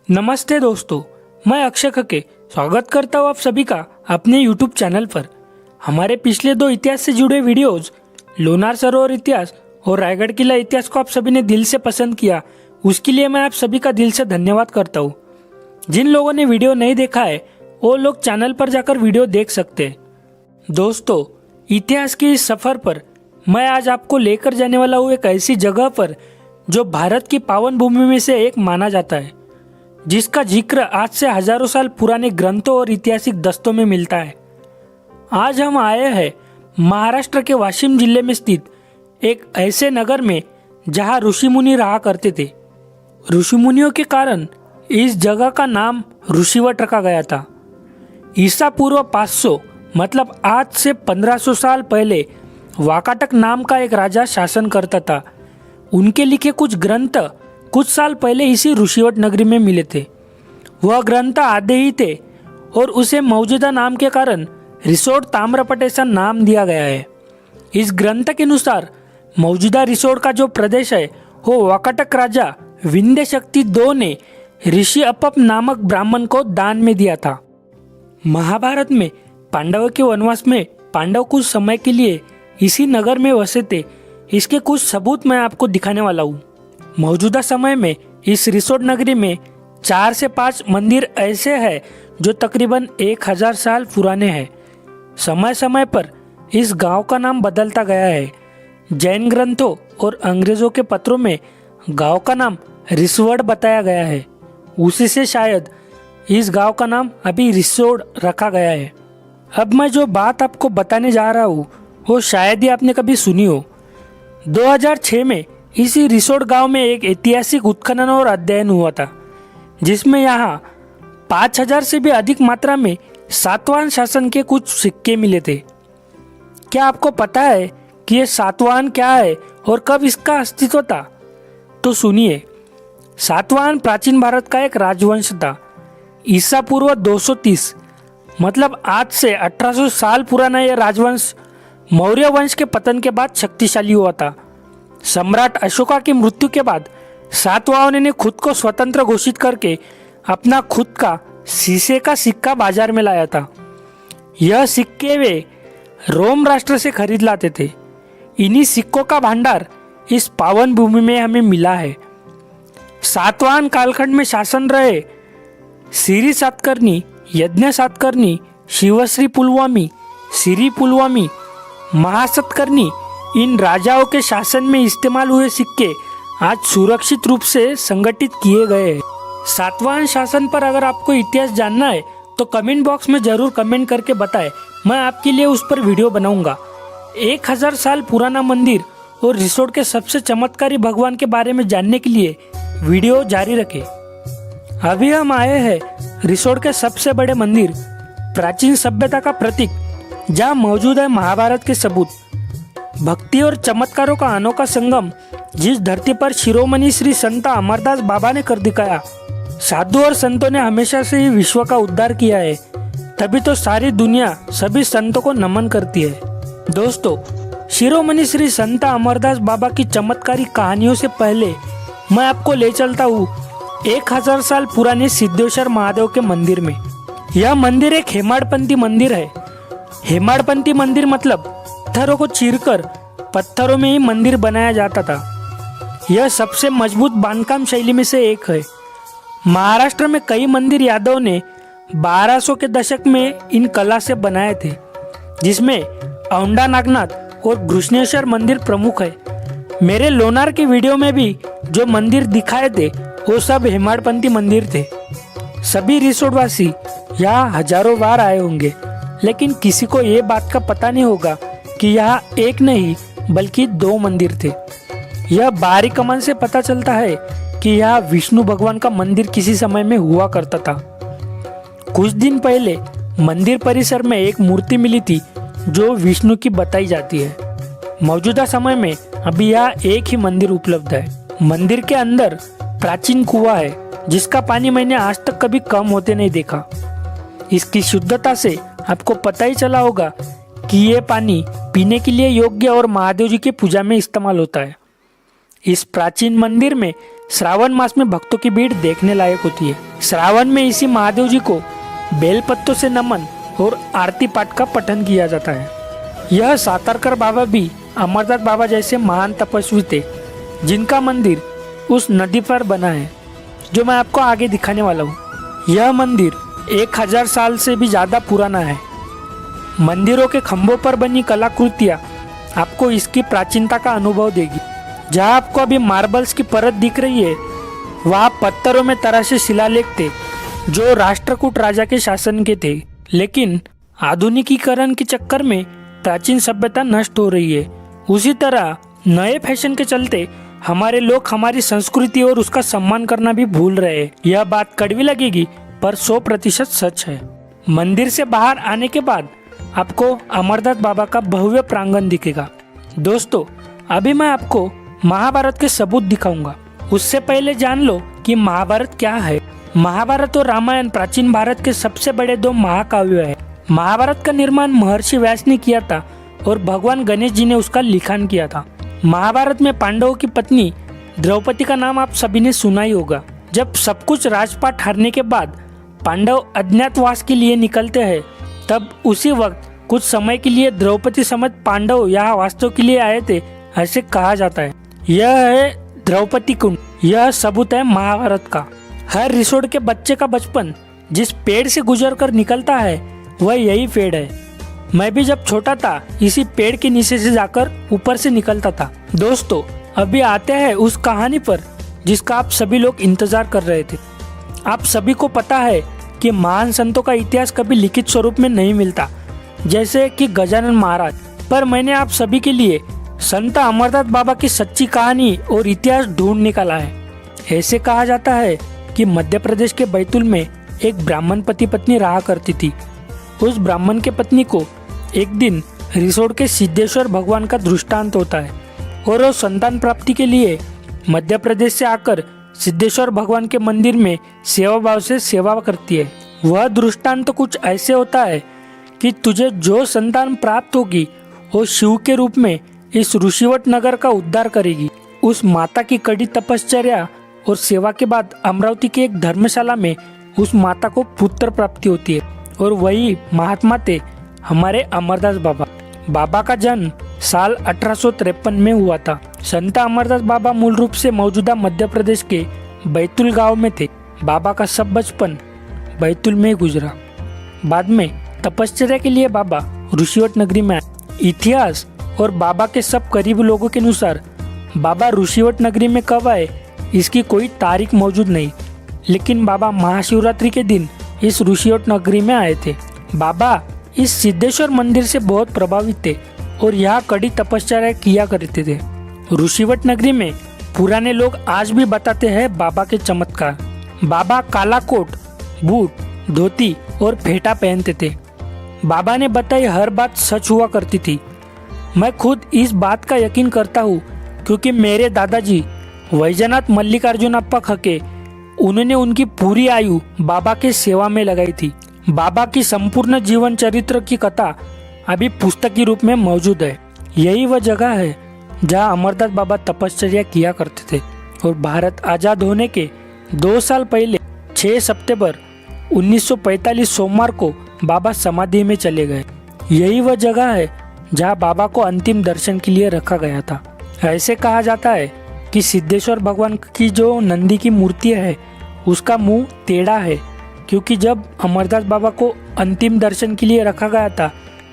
नमस्ते दोस्तों, मैं अक्षय खके स्वागत करता हूँ आप सभी का अपने YouTube चैनल पर। हमारे पिछले 2 इतिहास से जुड़े वीडियोस, लोनार सरोवर इतिहास और रायगढ़ किला इतिहास को आप सभी ने दिल से पसंद किया, उसके लिए मैं आप सभी का दिल से धन्यवाद करता हूँ। जिन लोगों ने वीडियो नहीं देखा है वो लोग चैनल पर जाकर वीडियो देख सकते हैं। दोस्तों, इतिहास के इस सफर पर मैं आज आपको लेकर जाने वाला हूँ एक ऐसी जगह पर जो भारत की पावन भूमि में से एक माना जाता है, जिसका जिक्र आज से हजारों साल पुराने ग्रंथों और ऐतिहासिक दस्तों में मिलता है। आज हम आए हैं महाराष्ट्र के वाशिम जिले में स्थित एक ऐसे नगर में जहां ऋषि मुनि रहा करते थे। ऋषि मुनियों के कारण इस जगह का नाम ऋषिवट रखा गया था। ईसा पूर्व 500 मतलब आज से 1500 साल पहले वाकाटक नाम का एक राजा शासन करता था। उनके लिखे कुछ ग्रंथ कुछ साल पहले इसी ऋषिवट नगरी में मिले थे। वह ग्रंथ आधे ही थे और उसे मौजूदा नाम के कारण रिसोड ताम्रपट ऐसा नाम दिया गया है। इस ग्रंथ के अनुसार मौजूदा रिसोड का जो प्रदेश है वो वाकाटक राजा विंध्य शक्ति II ने ऋषि अपप नामक ब्राह्मण को दान में दिया था। महाभारत में पांडवों के वनवास में पांडव कुछ समय के लिए इसी नगर में बसे थे। इसके कुछ सबूत मैं आपको दिखाने वाला हूँ। मौजूदा समय में इस रिसोड नगरी में 4 से 5 मंदिर ऐसे हैं जो तकरीबन 1000 साल पुराने हैं। समय समय पर इस गांव का नाम बदलता गया है। जैन ग्रंथों और अंग्रेजों के पत्रों में गांव का नाम रिसवड बताया गया है। उसी से शायद इस गांव का नाम अभी रिसोड रखा गया है। अब मैं जो बात आपको बताने जा रहा हूँ वो शायद ही आपने कभी सुनी हो। 2006 में इसी रिसोड गांव में एक ऐतिहासिक उत्खनन और अध्ययन हुआ था, जिसमें यहाँ 5000 से भी अधिक मात्रा में सातवाहन शासन के कुछ सिक्के मिले थे। क्या आपको पता है कि ये सातवाहन क्या है और कब इसका अस्तित्व था? तो सुनिए। सातवाहन प्राचीन भारत का एक राजवंश था। ईसा पूर्व 230 मतलब आज से 1800 साल पुराना यह राजवंश मौर्य वंश के पतन के बाद शक्तिशाली हुआ था। सम्राट अशोका की मृत्यु के बाद सातवाहनों ने खुद को स्वतंत्र घोषित करके अपना खुद का शीशे का सिक्का बाजार में लाया था। यह सिक्के वे रोम राष्ट्र से खरीद लाते थे। इन्हीं सिक्कों का भंडार इस पावन भूमि में हमें मिला है। सातवाहन कालखंड में शासन रहे सिरी सातकर्णी, यज्ञ सातकर्णी, शिवश्री पुलवामी, सिरी पुलवामी, महासतकर्णी, इन राजाओं के शासन में इस्तेमाल हुए सिक्के आज सुरक्षित रूप से संगठित किए गए हैं। सातवाहन शासन पर अगर आपको इतिहास जानना है तो कमेंट बॉक्स में जरूर कमेंट करके बताएं। मैं आपके लिए उस पर वीडियो बनाऊंगा। 1000 साल पुराना मंदिर और रिसोड के सबसे चमत्कारी भगवान के बारे में जानने के लिए वीडियो जारी रखें। अभी हम आए हैं रिसोड के सबसे बड़े मंदिर, प्राचीन सभ्यता का प्रतीक, जहाँ मौजूद है महाभारत के सबूत। भक्ति और चमत्कारों का अनोखा संगम, जिस धरती पर शिरोमणि श्री संत अमरदास बाबा ने कर दिखाया। साधु और संतों ने हमेशा से ही विश्व का उद्धार किया है, तभी तो सारी दुनिया सभी संतों को नमन करती है। दोस्तों, शिरोमणि श्री संत अमरदास बाबा की चमत्कारी कहानियों से पहले मैं आपको ले चलता हूँ 1000 साल पुराने सिद्धेश्वर महादेव के मंदिर में। यह मंदिर एक हेमाडपंथी मंदिर है। हेमाडपंथी मंदिर मतलब पत्थरों को चीरकर पत्थरों में ही मंदिर बनाया जाता था। यह सबसे मजबूत बांधकाम शैली में से एक है। महाराष्ट्र में कई मंदिर यादव ने 1200 के दशक में इन कला से बनाए थे, जिसमें औंढा नागनाथ और घृष्णेश्वर मंदिर प्रमुख है। मेरे लोनार की वीडियो में भी जो मंदिर दिखाए थे वो सब हेमाडपंथी मंदिर थे। सभी रिसोडवासी यहाँ हजारों बार आए होंगे, लेकिन किसी को ये बात का पता नहीं होगा कि यहाँ एक नहीं बल्कि 2 मंदिर थे। यह बाहरी कमान से पता चलता है कि यहाँ विष्णु भगवान का मंदिर किसी समय में हुआ करता था। कुछ दिन पहले मंदिर परिसर में एक मूर्ति मिली थी जो विष्णु की बताई जाती है। मौजूदा समय में अभी यहाँ एक ही मंदिर उपलब्ध है। मंदिर के अंदर प्राचीन कुआं है, जिसका पानी मैंने आज तक कभी कम होते नहीं देखा। इसकी शुद्धता से आपको पता ही चला होगा कि ये पानी पीने के लिए योग्य और महादेव जी की पूजा में इस्तेमाल होता है। इस प्राचीन मंदिर में श्रावण मास में भक्तों की भीड़ देखने लायक होती है। श्रावण में इसी महादेव जी को बेलपत्तों से नमन और आरती पाठ का पठन किया जाता है। यह सातारकर बाबा भी अमरदास बाबा जैसे महान तपस्वी थे, जिनका मंदिर उस नदी पर बना है जो मैं आपको आगे दिखाने वाला हूँ। यह मंदिर 1000 साल से भी ज़्यादा पुराना है। मंदिरों के खंभों पर बनी कलाकृतियाँ आपको इसकी प्राचीनता का अनुभव देगी। जहाँ आपको अभी मार्बल्स की परत दिख रही है, वहाँ पत्थरों में तराशे शिलालेख थे जो राष्ट्रकूट राजा के शासन के थे। लेकिन आधुनिकीकरण के चक्कर में प्राचीन सभ्यता नष्ट हो रही है। उसी तरह नए फैशन के चलते हमारे लोग हमारी संस्कृति और उसका सम्मान करना भी भूल रहे हैं। यह बात कड़वी लगेगी पर 100% सच है। मंदिर से बाहर आने के बाद आपको अमरदास बाबा का भव्य प्रांगण दिखेगा। दोस्तों, अभी मैं आपको महाभारत के सबूत दिखाऊंगा। उससे पहले जान लो कि महाभारत क्या है। महाभारत और रामायण प्राचीन भारत के सबसे बड़े 2 महाकाव्य हैं। महाभारत का निर्माण महर्षि व्यास ने किया था और भगवान गणेश जी ने उसका लिखान किया था। महाभारत में पांडवों की पत्नी द्रौपदी का नाम आप सभी ने सुना ही होगा। जब सब कुछ राजपाट हारने के बाद पांडव अज्ञातवास के लिए निकलते हैं, तब उसी वक्त कुछ समय के लिए द्रौपदी समेत पांडव यहाँ वास्तव के लिए आए थे, ऐसे कहा जाता है। यह है द्रौपदी कुंड। यह सबूत है महाभारत का। हर रिसोड के बच्चे का बचपन जिस पेड़ से गुजर कर निकलता है, वह यही पेड़ है। मैं भी जब छोटा था इसी पेड़ के नीचे से जाकर ऊपर से निकलता था। दोस्तों, अभी आते हैं उस कहानी पर जिसका आप सभी लोग इंतजार कर रहे थे। आप सभी को पता है कि महान संतों का इतिहास कभी लिखित स्वरूप में नहीं मिलता, जैसे कि गजानन महाराज। पर मैंने आप सभी के लिए संत अमरदास बाबा की सच्ची कहानी और इतिहास ढूंढ निकाला है। ऐसे कहा जाता है कि मध्य प्रदेश के बैतूल में एक ब्राह्मण पति पत्नी रहा करती थी। उस ब्राह्मण के पत्नी को एक दिन रिसोड के सिद्धेश्वर भगवान का दृष्टांत होता है और वो संतान प्राप्ति के लिए मध्य प्रदेश से आकर सिद्धेश्वर भगवान के मंदिर में सेवा भाव से सेवा करती है। वह दृष्टांत कुछ ऐसे होता है कि तुझे जो संतान प्राप्त होगी वो शिव के रूप में इस ऋषिवट नगर का उद्धार करेगी। उस माता की कड़ी तपश्चर्या और सेवा के बाद अमरावती के एक धर्मशाला में उस माता को पुत्र प्राप्ति होती है और वही महात्मा थे हमारे अमरदास बाबा। बाबा का जन्म साल 1853 में हुआ था। संत अमरदास बाबा मूल रूप से मौजूदा मध्य प्रदेश के बैतूल गांव में थे। बाबा का सब बचपन बैतूल में गुजरा। बाद में तपश्चर्या के लिए बाबा ऋषिवट नगरी में आए। इतिहास और बाबा के सब करीब लोगों के अनुसार बाबा ऋषिवट नगरी में कब आए इसकी कोई तारीख मौजूद नहीं, लेकिन बाबा महाशिवरात्रि के दिन इस ऋषिवट नगरी में आए थे। बाबा इस सिद्धेश्वर मंदिर से बहुत प्रभावित थे और यहाँ कड़ी तपश्चर्या किया करते थे। ऋषिवट नगरी में पुराने लोग आज भी बताते हैं बाबा के चमत्कार। बाबा काला कोट, बूट, धोती और फेटा पहनते थे। बाबा ने बताई हर बात सच हुआ करती थी। मैं खुद इस बात का यकीन करता हूँ क्योंकि मेरे दादाजी वैजनाथ मल्लिकार्जुनप्पा खके, उन्होंने उनकी पूरी आयु बाबा के सेवा में लगाई थी। बाबा की संपूर्ण जीवन चरित्र की कथा अभी पुस्तकी रूप में मौजूद है। यही वह जगह है जहां अमरदास बाबा तपश्चर्या किया करते थे और भारत आज़ाद होने के 2 साल पहले 6 सितंबर 1945 सोमवार को बाबा समाधि में चले गए। यही वह जगह है जहां बाबा को अंतिम दर्शन के लिए रखा गया था। ऐसे कहा जाता है कि सिद्धेश्वर भगवान की जो नंदी की मूर्ति है उसका मुंह टेढ़ा है, क्योंकि जब अमरदास बाबा को अंतिम दर्शन के लिए रखा गया था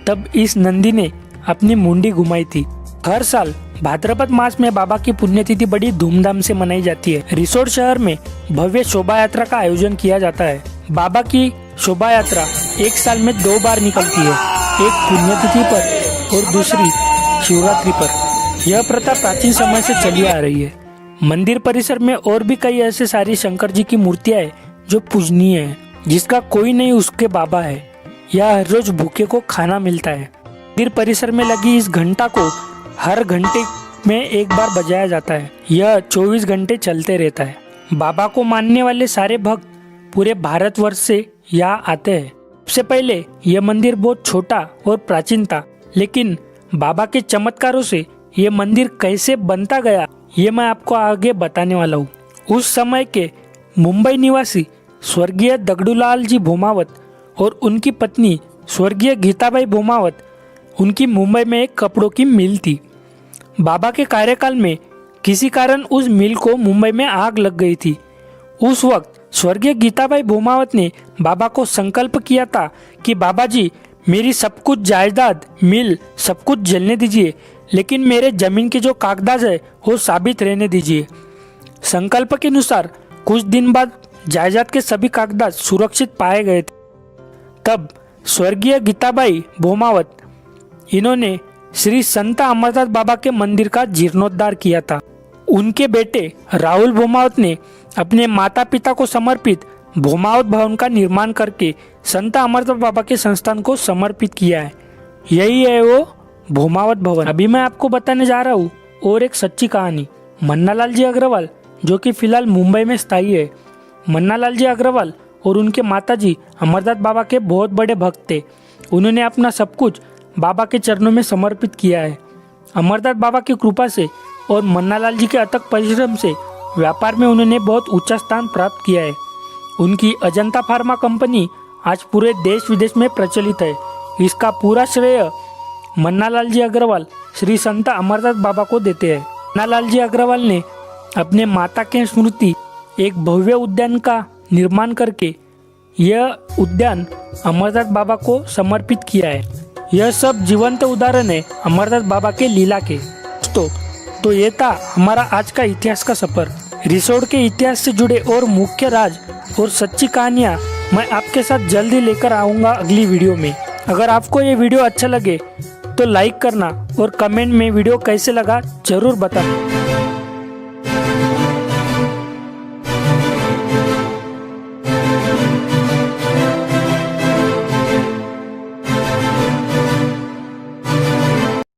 तब इस नंदी ने अपनी मुंडी घुमाई थी। हर साल भाद्रपद मास में बाबा की पुण्यतिथि बड़ी धूमधाम से मनाई जाती है। रिसोड शहर में भव्य शोभा यात्रा का आयोजन किया जाता है। बाबा की शोभा यात्रा 1 साल में 2 बार निकलती है, एक पुण्यतिथि पर और दूसरी शिवरात्रि पर। यह प्रथा प्राचीन समय से चली आ रही है। मंदिर परिसर में और भी कई ऐसे सारी शंकर जी की मूर्तियां हैं जो पूजनीय है, जिसका कोई नहीं उसके बाबा है। यह हर रोज भूखे को खाना मिलता है। मंदिर परिसर में लगी इस घंटा को हर घंटे में 1 बार बजाया जाता है। यह 24 घंटे चलते रहता है। बाबा को मानने वाले सारे भक्त पूरे भारतवर्ष से यहाँ आते हैं। सबसे पहले यह मंदिर बहुत छोटा और प्राचीन था, लेकिन बाबा के चमत्कारों से यह मंदिर कैसे बनता गया ये मैं आपको आगे बताने वाला हूँ। उस समय के मुंबई निवासी स्वर्गीय दगड़ूलाल जी भोमावत और उनकी पत्नी स्वर्गीय गीताबाई भोमावत, उनकी मुंबई में एक कपड़ों की मिल थी। बाबा के कार्यकाल में किसी कारण उस मिल को मुंबई में आग लग गई थी। उस वक्त स्वर्गीय गीताबाई भोमावत ने बाबा को संकल्प किया था कि बाबा जी, मेरी सब कुछ जायदाद, मिल, सब कुछ जलने दीजिए, लेकिन मेरे जमीन के जो कागजात है वो साबित रहने दीजिए। संकल्प के अनुसार कुछ दिन बाद जायदाद के सभी कागजात सुरक्षित पाए गए थे। तब स्वर्गीय गीताबाई भोमावत, इन्होंने श्री संत अमरदास बाबा के मंदिर का जीर्णोद्धार किया था। उनके बेटे राहुल भोमावत ने अपने माता पिता को समर्पित भोमावत भवन का निर्माण करके संत अमरदास बाबा के संस्थान को समर्पित किया है। यही है वो भोमावत भवन। अभी मैं आपको बताने जा रहा हूँ और एक सच्ची कहानी। मन्नालाल जी अग्रवाल, जो कि फिलहाल मुंबई में स्थायी है। मन्नालाल जी अग्रवाल और उनके माताजी अमरदास बाबा के बहुत बड़े भक्त थे। उन्होंने अपना सब कुछ बाबा के चरणों में समर्पित किया है। अमरदास बाबा की कृपा से और मन्नालाल जी के अथक परिश्रम से व्यापार में उन्होंने बहुत ऊंचा स्थान प्राप्त किया है। उनकी अजंता फार्मा कंपनी आज पूरे देश विदेश में प्रचलित है। इसका पूरा श्रेय मन्नालाल जी अग्रवाल श्री संत अमरदास बाबा को देते हैं। मन्नालाल जी अग्रवाल ने अपने माता के स्मृति एक भव्य उद्यान का निर्माण करके यह उद्यान अमरदास बाबा को समर्पित किया है। यह सब जीवंत उदाहरण है अमरदास बाबा के लीला के। दोस्तों, तो ये था हमारा आज का इतिहास का सफर। रिसोर्ट के इतिहास से जुड़े और मुख्य राज और सच्ची कहानियाँ मैं आपके साथ जल्दी लेकर आऊँगा अगली वीडियो में। अगर आपको ये वीडियो अच्छा लगे तो लाइक करना और कमेंट में वीडियो कैसे लगा जरूर बताना।